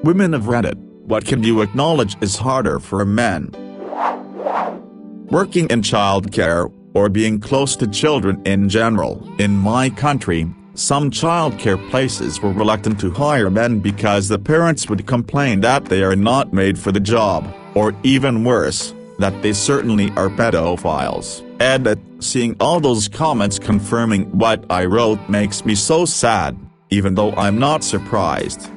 Women of Reddit, what can you acknowledge is harder for men? Working in childcare, or being close to children in general. In my country, some childcare places were reluctant to hire men because the parents would complain that they are not made for the job, or even worse, that they certainly are pedophiles. Edit, seeing all those comments confirming what I wrote makes me so sad, even though I'm not surprised.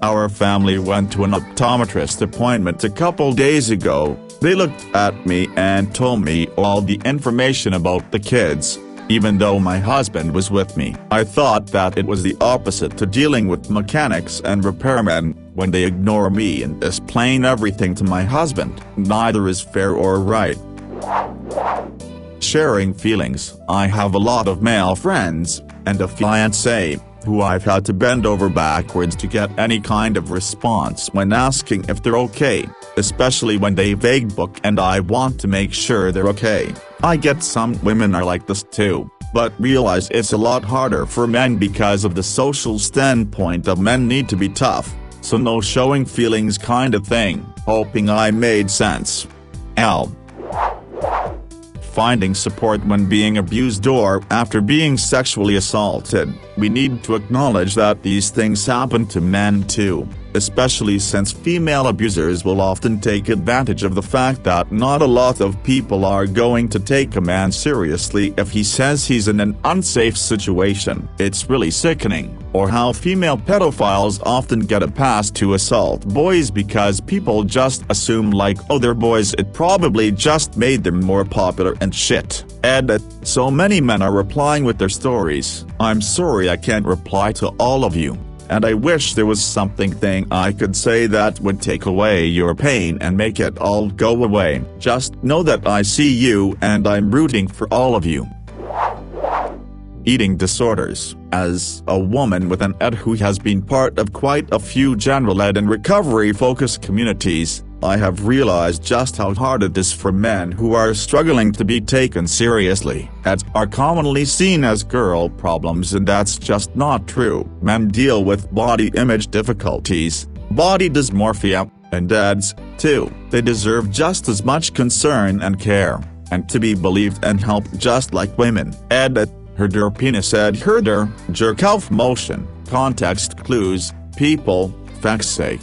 Our family went to an optometrist appointment a couple days ago. They looked at me and told me all the information about the kids, even though my husband was with me. I thought that it was the opposite to dealing with mechanics and repairmen, when they ignore me and explain everything to my husband. Neither is fair or right. Sharing feelings. I have a lot of male friends, and a fiancé, who I've had to bend over backwards to get any kind of response when asking if they're okay, especially when they vague book and I want to make sure they're okay. I get some women are like this too, but realize it's a lot harder for men because of the social standpoint of men need to be tough, so no showing feelings kind of thing. Hoping I made sense. L. Finding support when being abused or after being sexually assaulted. We need to acknowledge that these things happen to men too, especially since female abusers will often take advantage of the fact that not a lot of people are going to take a man seriously if he says he's in an unsafe situation. It's really sickening. Or how female pedophiles often get a pass to assault boys because people just assume like, oh, they're boys, it probably just made them more popular and shit. Edit, so many men are replying with their stories. I'm sorry I can't reply to all of you, and I wish there was something I could say that would take away your pain and make it all go away. Just know that I see you and I'm rooting for all of you. Eating disorders. As a woman with an ed who has been part of quite a few general ed and recovery-focused communities, I have realized just how hard it is for men who are struggling to be taken seriously. Eds are commonly seen as girl problems, and that's just not true. Men deal with body image difficulties, body dysmorphia, and eds, too. They deserve just as much concern and care, and to be believed and helped just like women. Edit. Herder penis ed herder, jerk off motion, context clues, people, fact's sake.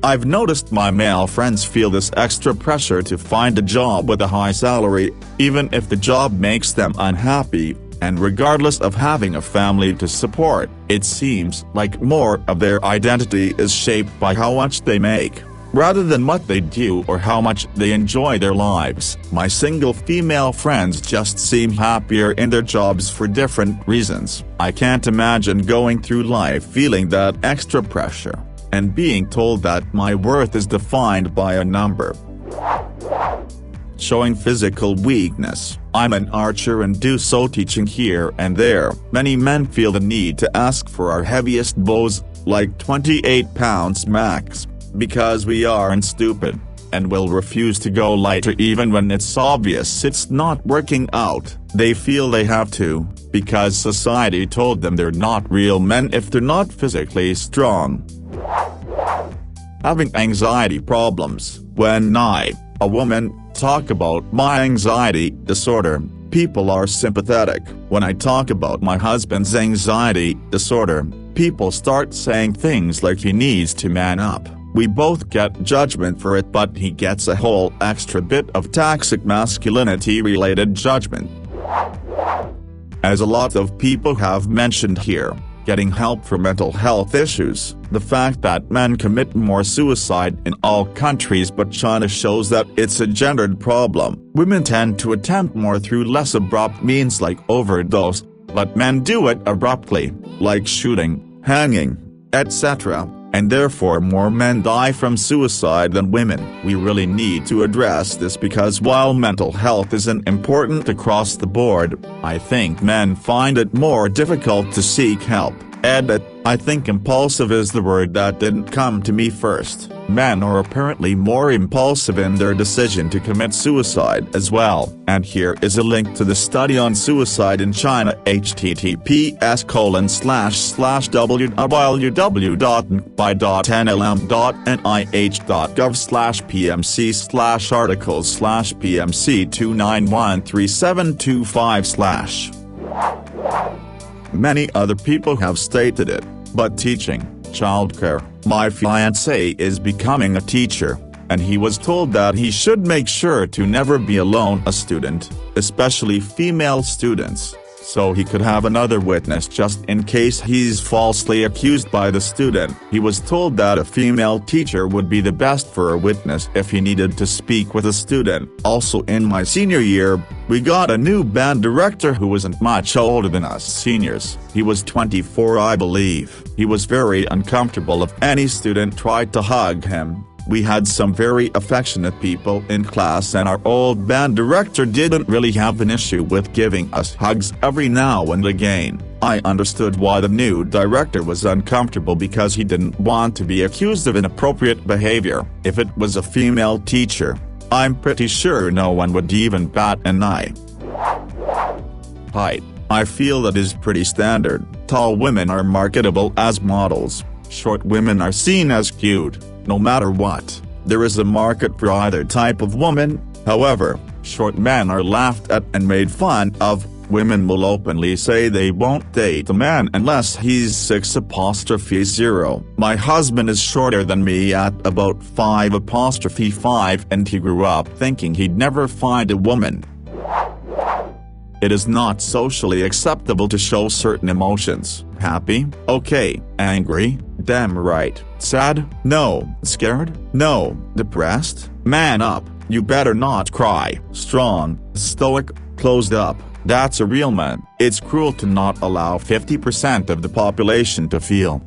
I've noticed my male friends feel this extra pressure to find a job with a high salary, even if the job makes them unhappy, and regardless of having a family to support. It seems like more of their identity is shaped by how much they make, rather than what they do or how much they enjoy their lives. My single female friends just seem happier in their jobs for different reasons. I can't imagine going through life feeling that extra pressure, and being told that my worth is defined by a number. Showing physical weakness. I'm an archer and do so teaching here and there. Many men feel the need to ask for our heaviest bows, like 28 pounds max, because we aren't stupid, and will refuse to go lighter even when it's obvious it's not working out. They feel they have to, because society told them they're not real men if they're not physically strong. Having anxiety problems. When I, a woman, talk about my anxiety disorder, people are sympathetic. When I talk about my husband's anxiety disorder, people start saying things like he needs to man up. We both get judgment for it, but he gets a whole extra bit of toxic masculinity-related judgment. As a lot of people have mentioned here, getting help for mental health issues. The fact that men commit more suicide in all countries but China shows that it's a gendered problem. Women tend to attempt more through less abrupt means like overdose, but men do it abruptly, like shooting, hanging, etc., and therefore more men die from suicide than women. We really need to address this because while mental health isn't important across the board, I think men find it more difficult to seek help. Edit, I think impulsive is the word that didn't come to me first. Men are apparently more impulsive in their decision to commit suicide as well. And here is a link to the study on suicide in China. https://www.nlm.nih.gov/pmc/articles/pmc 2913725/. Many other people have stated it, but teaching, childcare. My fiancé is becoming a teacher, and he was told that he should make sure to never be alone a student, especially female students, so he could have another witness just in case he's falsely accused by the student. He was told that a female teacher would be the best for a witness if he needed to speak with a student. Also in my senior year, we got a new band director who wasn't much older than us seniors. He was 24, I believe. He was very uncomfortable if any student tried to hug him. We had some very affectionate people in class, and our old band director didn't really have an issue with giving us hugs every now and again. I understood why the new director was uncomfortable, because he didn't want to be accused of inappropriate behavior. If it was a female teacher, I'm pretty sure no one would even bat an eye. Height. I feel that is pretty standard. Tall women are marketable as models. Short women are seen as cute. No matter what, there is a market for either type of woman. However, short men are laughed at and made fun of. Women will openly say they won't date a man unless he's 6'0". My husband is shorter than me at about 5'5", and he grew up thinking he'd never find a woman. It is not socially acceptable to show certain emotions. Happy? Okay. Angry? Damn right. Sad? No. Scared? No. Depressed? Man up. You better not cry. Strong? Stoic? Closed up? That's a real man. It's cruel to not allow 50% of the population to feel.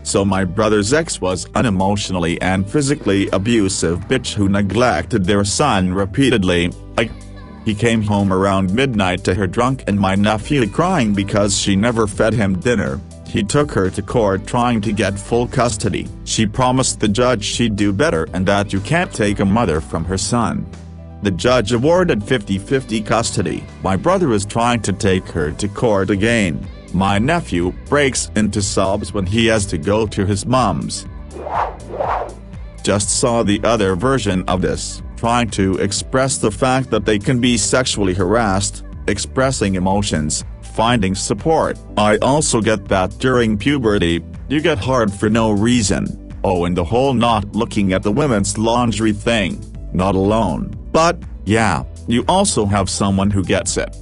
So my brother's ex was an emotionally and physically abusive bitch who neglected their son repeatedly. He came home around midnight to her drunk and my nephew crying because she never fed him dinner. He took her to court trying to get full custody. She promised the judge she'd do better and that you can't take a mother from her son. The judge awarded 50-50 custody. My brother is trying to take her to court again. My nephew breaks into sobs when he has to go to his mom's. Just saw the other version of this, trying to express the fact that they can be sexually harassed, expressing emotions, finding support. I also get that during puberty, you get hard for no reason. Oh, and the whole not looking at the women's laundry thing. Not alone. But, yeah, you also have someone who gets it.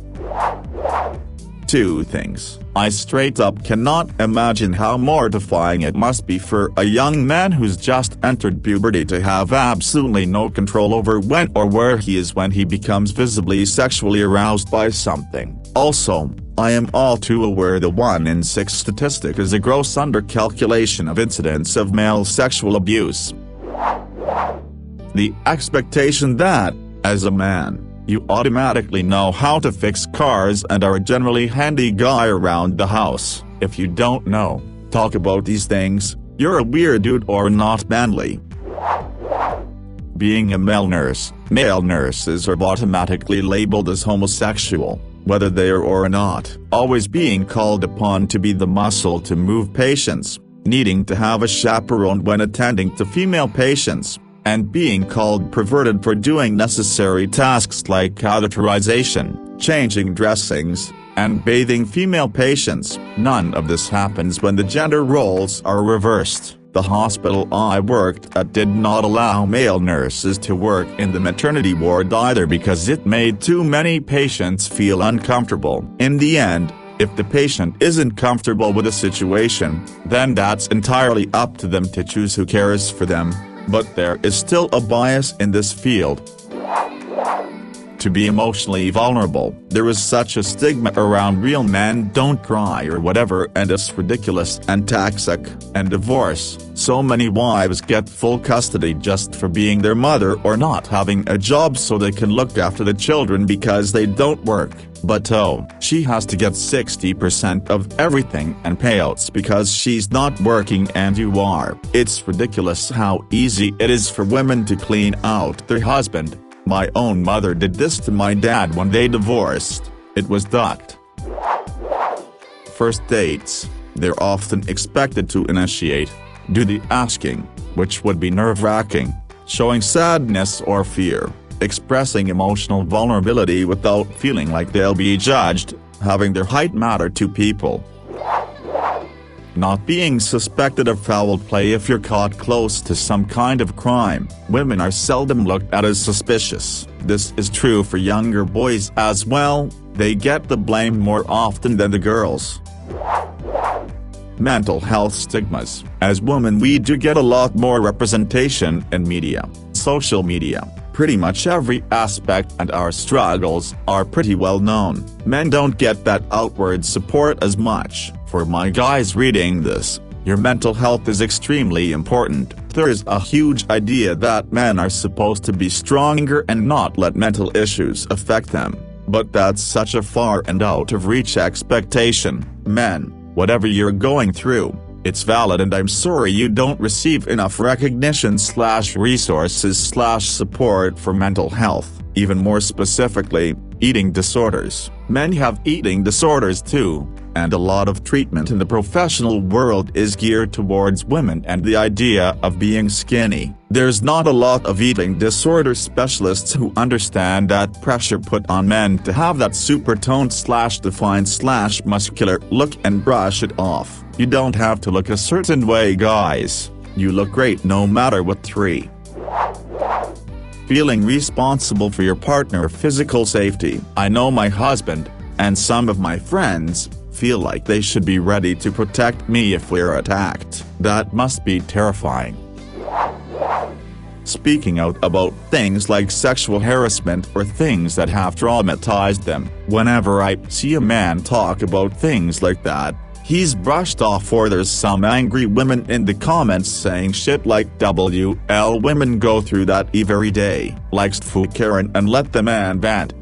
2 things. I straight up cannot imagine how mortifying it must be for a young man who's just entered puberty to have absolutely no control over when or where he is when he becomes visibly sexually aroused by something. Also, I am all too aware the 1 in 6 statistic is a gross undercalculation of incidents of male sexual abuse. The expectation that, as a man, you automatically know how to fix cars and are a generally handy guy around the house. If you don't know, talk about these things, you're a weird dude or not manly. Being a male nurses are automatically labeled as homosexual, whether they are or not, always being called upon to be the muscle to move patients, needing to have a chaperone when attending to female patients, and being called perverted for doing necessary tasks like catheterization, changing dressings, and bathing female patients. None of this happens when the gender roles are reversed. The hospital I worked at did not allow male nurses to work in the maternity ward either because it made too many patients feel uncomfortable. In the end, if the patient isn't comfortable with a situation, then that's entirely up to them to choose who cares for them. But there is still a bias in this field. To be emotionally vulnerable, there is such a stigma around real men don't cry or whatever, and it's ridiculous and toxic. And divorce, so many wives get full custody just for being their mother or not having a job so they can look after the children because they don't work. But oh, she has to get 60% of everything and payouts because she's not working and you are. It's ridiculous how easy it is for women to clean out their husband. My own mother did this to my dad when they divorced. It was that. First dates. They're often expected to initiate, do the asking, which would be nerve-wracking, showing sadness or fear, expressing emotional vulnerability without feeling like they'll be judged, having their height matter to people. Not being suspected of foul play if you're caught close to some kind of crime. Women are seldom looked at as suspicious. This is true for younger boys as well, they get the blame more often than the girls. Mental health stigmas. As women we do get a lot more representation in media, social media, pretty much every aspect, and our struggles are pretty well known. Men don't get that outward support as much. For my guys reading this, your mental health is extremely important. There's a huge idea that men are supposed to be stronger and not let mental issues affect them. But that's such a far and out of reach expectation. Men, whatever you're going through, it's valid, and I'm sorry you don't receive enough recognition/resources/support for mental health. Even more specifically, eating disorders. Men have eating disorders too, and a lot of treatment in the professional world is geared towards women and the idea of being skinny. There's not a lot of eating disorder specialists who understand that pressure put on men to have that super toned/defined/muscular look and brush it off. You don't have to look a certain way, guys. You look great no matter what. 3. Feeling responsible for your partner's physical safety. I know my husband, and some of my friends, feel like they should be ready to protect me if we're attacked. That must be terrifying. Speaking out about things like sexual harassment or things that have traumatized them. Whenever I see a man talk about things like that, he's brushed off, or there's some angry women in the comments saying shit like WL women go through that every day. Likes to Karen and let the man vent.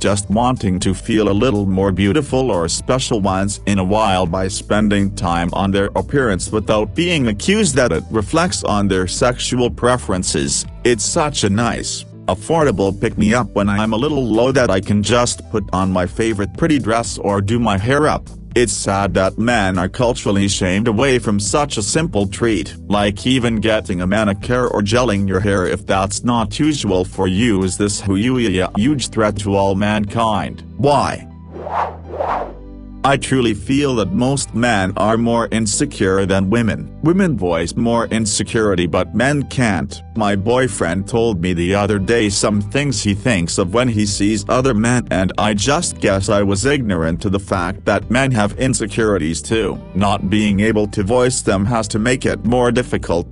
Just wanting to feel a little more beautiful or special once in a while by spending time on their appearance without being accused that it reflects on their sexual preferences. It's such a nice, affordable pick-me-up when I'm a little low that I can just put on my favorite pretty dress or do my hair up. It's sad that men are culturally shamed away from such a simple treat, like even getting a manicure or gelling your hair. If that's not usual for you, is this who you are? A huge threat to all mankind. Why? I truly feel that most men are more insecure than women. Women voice more insecurity but men can't. My boyfriend told me the other day some things he thinks of when he sees other men, and I just guess I was ignorant to the fact that men have insecurities too. Not being able to voice them has to make it more difficult.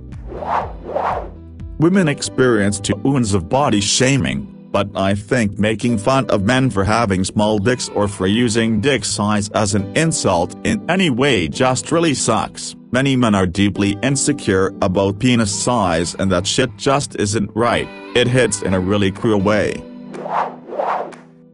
Women experience tons of body shaming. But I think making fun of men for having small dicks or for using dick size as an insult in any way just really sucks. Many men are deeply insecure about penis size, and that shit just isn't right. It hits in a really cruel way.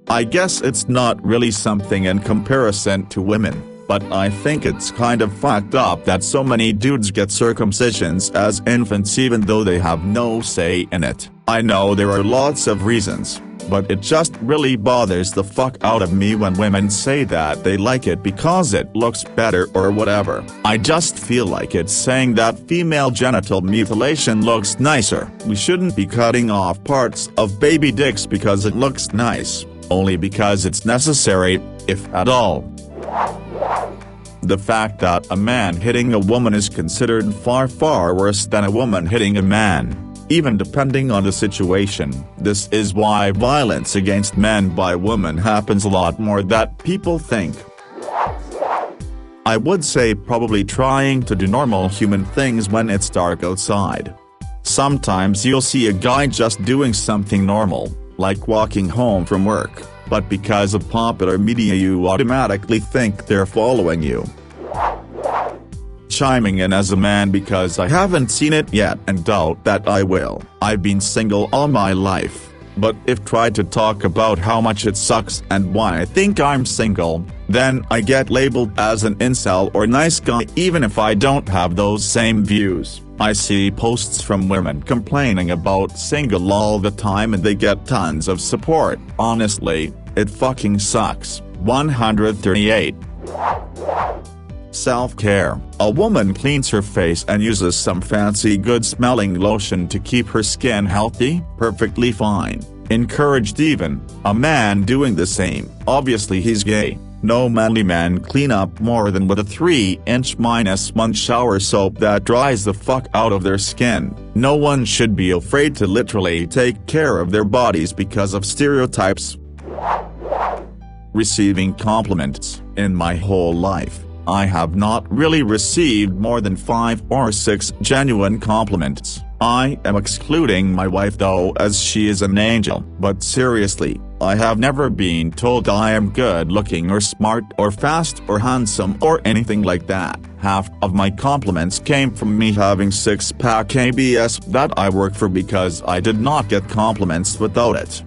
I guess it's not really something in comparison to women, but I think it's kind of fucked up that so many dudes get circumcisions as infants even though they have no say in it. I know there are lots of reasons, but it just really bothers the fuck out of me when women say that they like it because it looks better or whatever. I just feel like it's saying that female genital mutilation looks nicer. We shouldn't be cutting off parts of baby dicks because it looks nice, only because it's necessary, if at all. The fact that a man hitting a woman is considered far worse than a woman hitting a man, even depending on the situation. This is why violence against men by women happens a lot more than people think. I would say probably trying to do normal human things when it's dark outside. Sometimes you'll see a guy just doing something normal, like walking home from work, but because of popular media you automatically think they're following you. chiming in as a man because I haven't seen it yet and doubt that I will. I've been single all my life. But if tried to talk about how much it sucks and why I think I'm single, then I get labeled as an incel or nice guy even if I don't have those same views. I see posts from women complaining about single all the time and they get tons of support. Honestly, it fucking sucks. 138. Self-care. A woman cleans her face and uses some fancy good-smelling lotion to keep her skin healthy. Perfectly fine. Encouraged even. A man doing the same. Obviously he's gay. No manly man clean up more than with a 3-inch -1 shower soap that dries the fuck out of their skin. No one should be afraid to literally take care of their bodies because of stereotypes. Receiving compliments. In my whole life, I have not really received more than 5 or 6 genuine compliments. I am excluding my wife though, as she is an angel. But seriously, I have never been told I am good looking or smart or fast or handsome or anything like that. Half of my compliments came from me having 6-pack abs that I work for because I did not get compliments without it.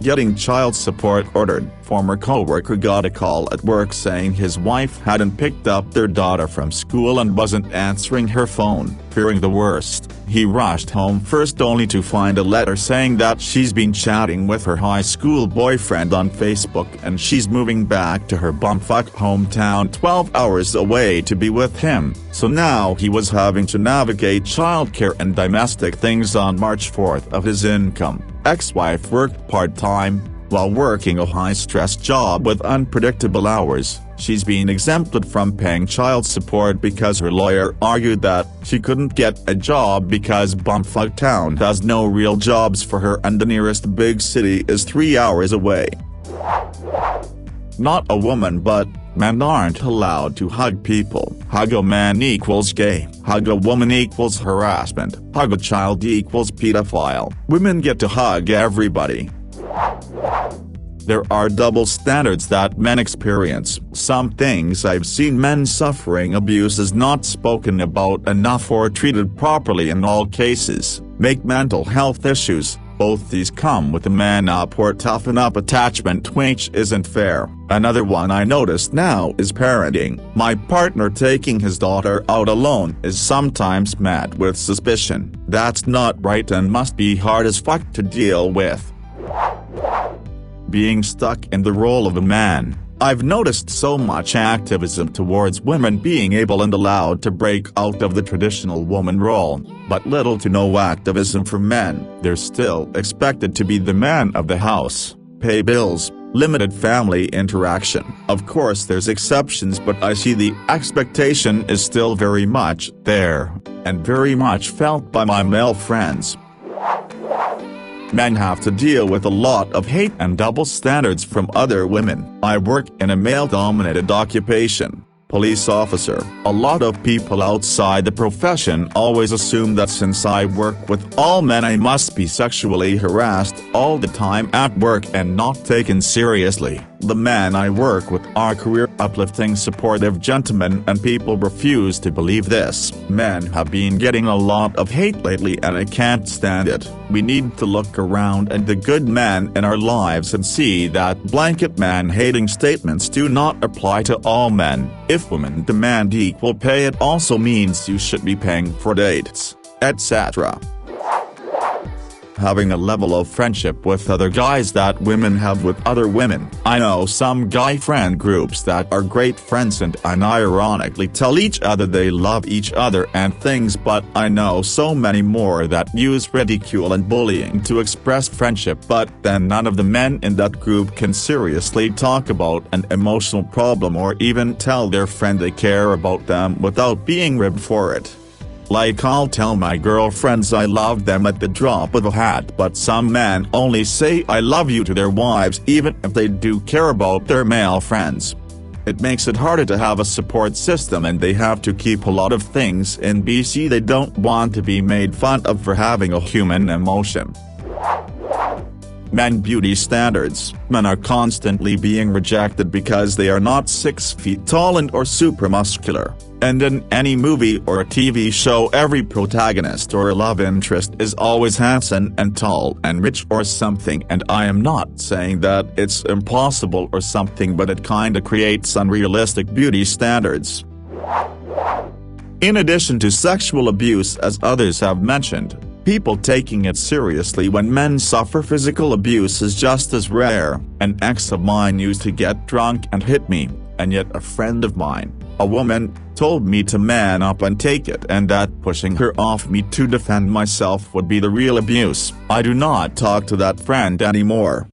Getting child support ordered. Former coworker got a call at work saying his wife hadn't picked up their daughter from school and wasn't answering her phone. Fearing the worst, he rushed home first only to find a letter saying that she's been chatting with her high school boyfriend on Facebook and she's moving back to her bumfuck hometown 12 hours away to be with him. So now he was having to navigate childcare and domestic things on March 4th of his income. Ex-wife worked part-time, while working a high-stress job with unpredictable hours. She's been exempted from paying child support because her lawyer argued that she couldn't get a job because bumfuck town has no real jobs for her and the nearest big city is 3 hours away. Not a woman but men aren't allowed to hug people. Hug a man equals gay. Hug a woman equals harassment. Hug a child equals pedophile. Women get to hug everybody. There are double standards that men experience. Some things I've seen men suffering abuse is not spoken about enough or treated properly in all cases. Make mental health issues. Both these come with a man up or toughen up attachment, which isn't fair. Another one I noticed now is parenting. My partner taking his daughter out alone is sometimes met with suspicion. That's not right and must be hard as fuck to deal with. Being stuck in the role of a man. I've noticed so much activism towards women being able and allowed to break out of the traditional woman role, but little to no activism for men. They're still expected to be the man of the house, pay bills, limited family interaction. Of course there's exceptions, but I see the expectation is still very much there, and very much felt by my male friends. Men have to deal with a lot of hate and double standards from other women. I work in a male-dominated occupation, police officer. A lot of people outside the profession always assume that since I work with all men I must be sexually harassed all the time at work and not taken seriously. The men I work with are career-uplifting, supportive gentlemen and people refuse to believe this. Men have been getting a lot of hate lately and I can't stand it. We need to look around at the good men in our lives and see that blanket man-hating statements do not apply to all men. If women demand equal pay, it also means you should be paying for dates, etc. Having a level of friendship with other guys that women have with other women. I know some guy friend groups that are great friends and unironically tell each other they love each other and things, but I know so many more that use ridicule and bullying to express friendship, but then none of the men in that group can seriously talk about an emotional problem or even tell their friend they care about them without being ribbed for it. Like I'll tell my girlfriends I love them at the drop of a hat, but some men only say I love you to their wives even if they do care about their male friends. It makes it harder to have a support system and they have to keep a lot of things in BC. They don't want to be made fun of for having a human emotion. Men beauty standards. Men are constantly being rejected because they are not 6 feet tall or super muscular. And in any movie or TV show, every protagonist or love interest is always handsome and tall and rich or something, and I am not saying that it's impossible or something, but it kinda creates unrealistic beauty standards. In addition to sexual abuse, as others have mentioned, people taking it seriously when men suffer physical abuse is just as rare. An ex of mine used to get drunk and hit me, and yet a friend of mine, a woman, told me to man up and take it, and that pushing her off me to defend myself would be the real abuse. I do not talk to that friend anymore.